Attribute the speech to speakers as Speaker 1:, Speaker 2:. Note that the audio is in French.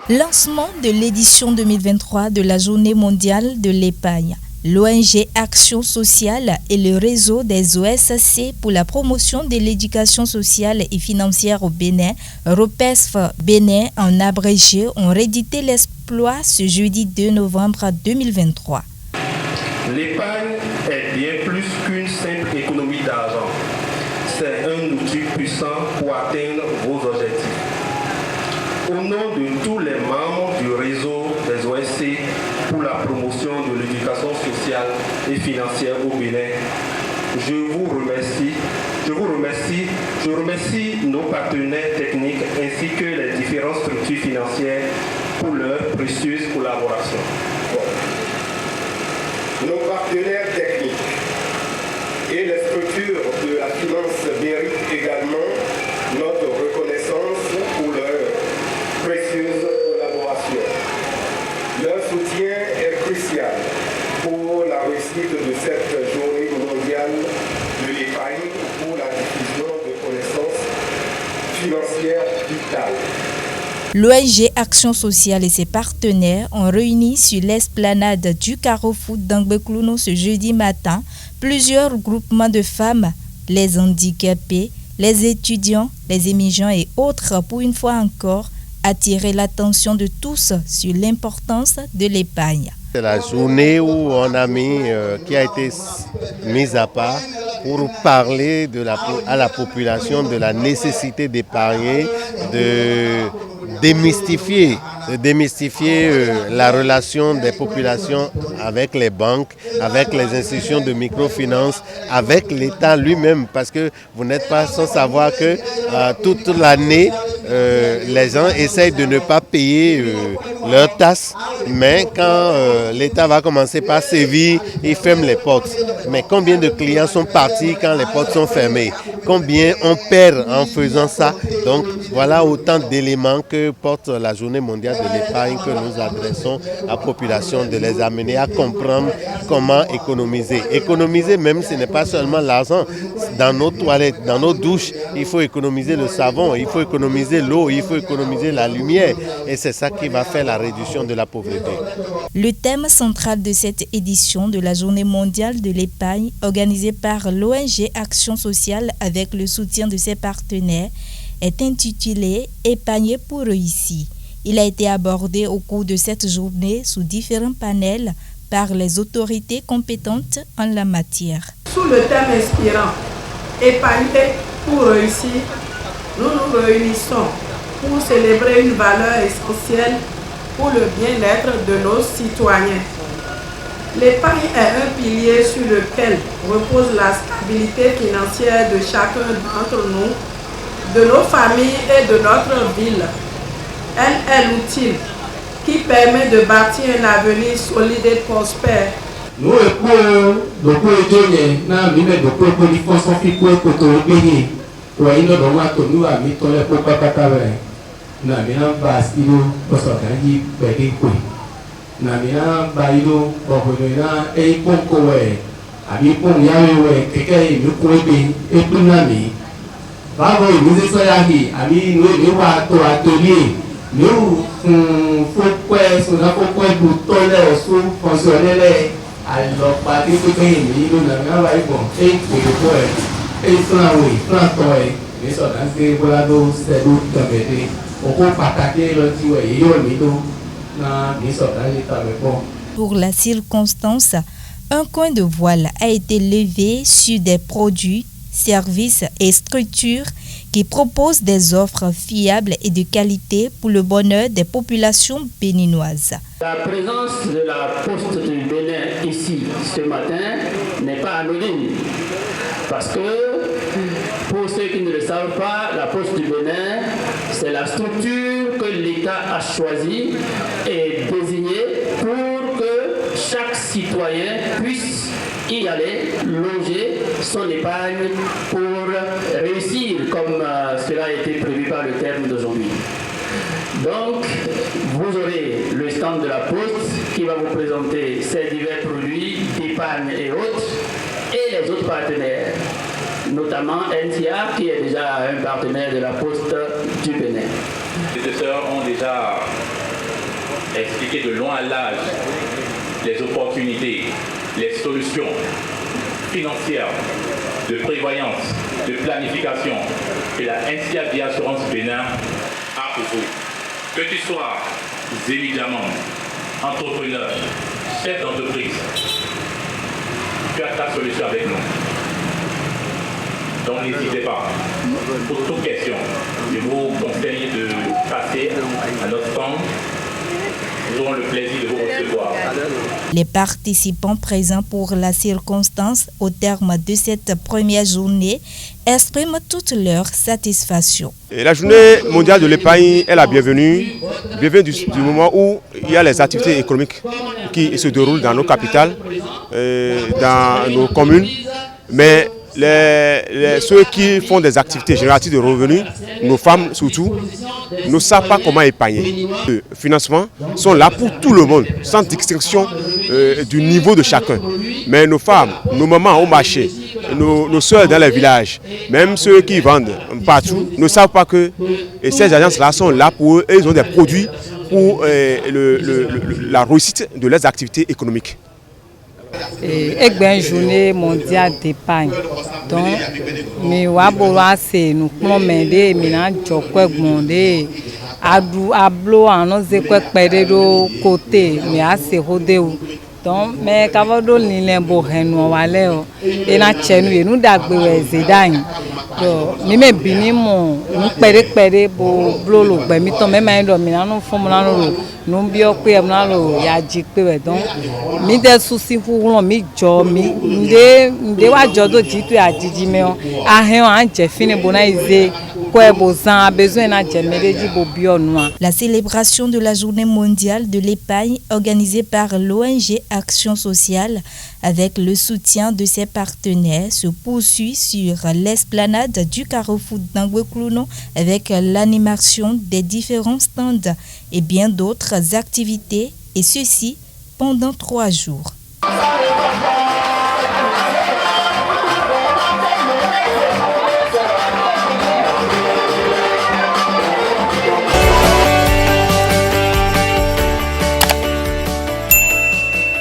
Speaker 1: Lancement de l'édition 2023 de la Journée mondiale de l'épargne. L'ONG Action sociale et le réseau des OSC pour la promotion de l'éducation sociale et financière au Bénin, ROPESF Bénin en abrégé, ont réédité l'exploit ce jeudi 2 novembre 2023.
Speaker 2: L'épargne est bien plus qu'une simple économie d'argent. C'est un outil puissant pour atteindre vos objectifs. Au nom de tous les membres du réseau des OSC pour la promotion de l'éducation sociale et financière au Bénin, je remercie nos partenaires techniques ainsi que les différentes structures financières pour leur précieuse collaboration.
Speaker 3: Nos partenaires techniques et les structures de la finance méritent également notre reconnaissance pour leur précieuse collaboration. Leur soutien est crucial pour la réussite de cette journée mondiale de l'épargne pour la diffusion de connaissances financières vitales.
Speaker 1: L'ONG Action sociale et ses partenaires ont réuni sur l'esplanade du Carrefour d'Angbeklouno ce jeudi matin plusieurs groupements de femmes, les handicapés, les étudiants, les émigrants et autres pour une fois encore attirer l'attention de tous sur l'importance de l'épargne.
Speaker 4: C'est la journée où on a qui a été mise à part pour parler à la population de la nécessité d'épargner, de démystifier la relation des populations avec les banques, avec les institutions de microfinance, avec l'État lui-même, parce que vous n'êtes pas sans savoir que toute l'année, les gens essayent de ne pas payer leurs tasses, mais quand l'État va commencer par sévir, il ferme les portes. Mais combien de clients sont partis quand les portes sont fermées? Combien on perd en faisant ça? Donc voilà autant d'éléments que porte la Journée mondiale de l'épargne que nous adressons à la population, de les amener à comprendre comment économiser. Économiser même, ce n'est pas seulement l'argent. Dans nos toilettes, dans nos douches, il faut économiser le savon, il faut économiser l'eau, il faut économiser la lumière. Et c'est ça qui va faire la réduction de la pauvreté.
Speaker 1: Le thème central de cette édition de la Journée mondiale de l'épargne, organisée par l'ONG Action sociale avec le soutien de ses partenaires, est intitulé « Épargner pour réussir ». Il a été abordé au cours de cette journée sous différents panels par les autorités compétentes en la matière.
Speaker 5: Sous le thème inspirant « Épargner pour réussir », nous nous réunissons pour célébrer une valeur essentielle pour le bien-être de nos citoyens. L'épargne est un pilier sur lequel repose la stabilité financière de chacun d'entre nous, de nos familles et de notre ville. Elle est l'outil qui permet de bâtir un avenir solide et prospère.
Speaker 6: Nous écoutons
Speaker 1: Pour la circonstance, un coin de voile a été levé sur des produits, services et structures qui proposent des offres fiables et de qualité pour le bonheur des populations béninoises.
Speaker 7: La présence de la Poste du Bénin ici ce matin n'est pas anodine parce que pour ceux qui ne le savent pas, la Poste du Bénin, c'est la structure que l'État a choisie et désignée pour que chaque citoyen puisse y aller loger son épargne pour réussir comme cela a été prévu par le terme d'aujourd'hui. Donc, vous aurez le stand de la Poste qui va vous présenter ces divers produits d'épargne et autres, et les autres partenaires, notamment NTA qui est déjà un partenaire de la Poste du Bénin.
Speaker 2: Les professeurs ont déjà
Speaker 8: expliquer de long à large les opportunités, les solutions financières, de prévoyance, de planification que la NCA Via Assurance Bénin a pour vous. Que tu sois évidemment entrepreneur, chef d'entreprise, tu as ta solution avec nous. Donc n'hésitez pas. Pour toute question, je vous conseille de passer à notre stand. Nous aurons le plaisir de vous recevoir.
Speaker 1: Les participants présents pour la circonstance au terme de cette première journée expriment toute leur satisfaction.
Speaker 9: Et la journée mondiale de l'épargne est la bienvenue. Bienvenue du moment où il y a les activités économiques qui se déroulent dans nos capitales, dans nos communes. Mais ceux qui font des activités génératives de revenus, nos femmes surtout, ne savent pas comment épargner. Les financements sont là pour tout le monde, sans distinction du niveau de chacun. Mais nos femmes, nos mamans au marché, nos soeurs dans les villages, même ceux qui vendent partout, ne savent pas que ces agences-là sont là pour eux et ils ont des produits pour la réussite de leurs activités économiques.
Speaker 10: Et une journée mondiale d'épargne. Donc, mais wabora c'est nous promèner, mina jokwe monde, ablo anos ekwe peredo côté, mais assez rodé. Donc, mais kavado l'île boheno waleo, et na chenu nous d'agbe zedani. Donc, ni me bini mon, nous pere bo blolo, ben mi tombe même do mina no formulano. Nous bio que amnalo ya jikpe donc mi de souci pour mi jo mi de wa jodo jitu ya jijime o ahen an je fini bona ize ko e bozan a besoin na je mereji bo bio noa.
Speaker 1: La célébration de la journée mondiale de l'épargne organisée par l'ONG Action sociale avec le soutien de ses partenaires se poursuit sur l'esplanade du Carrefour d'Angweklouno avec l'animation des différents stands et bien d'autres activités, et ceci pendant 3 jours.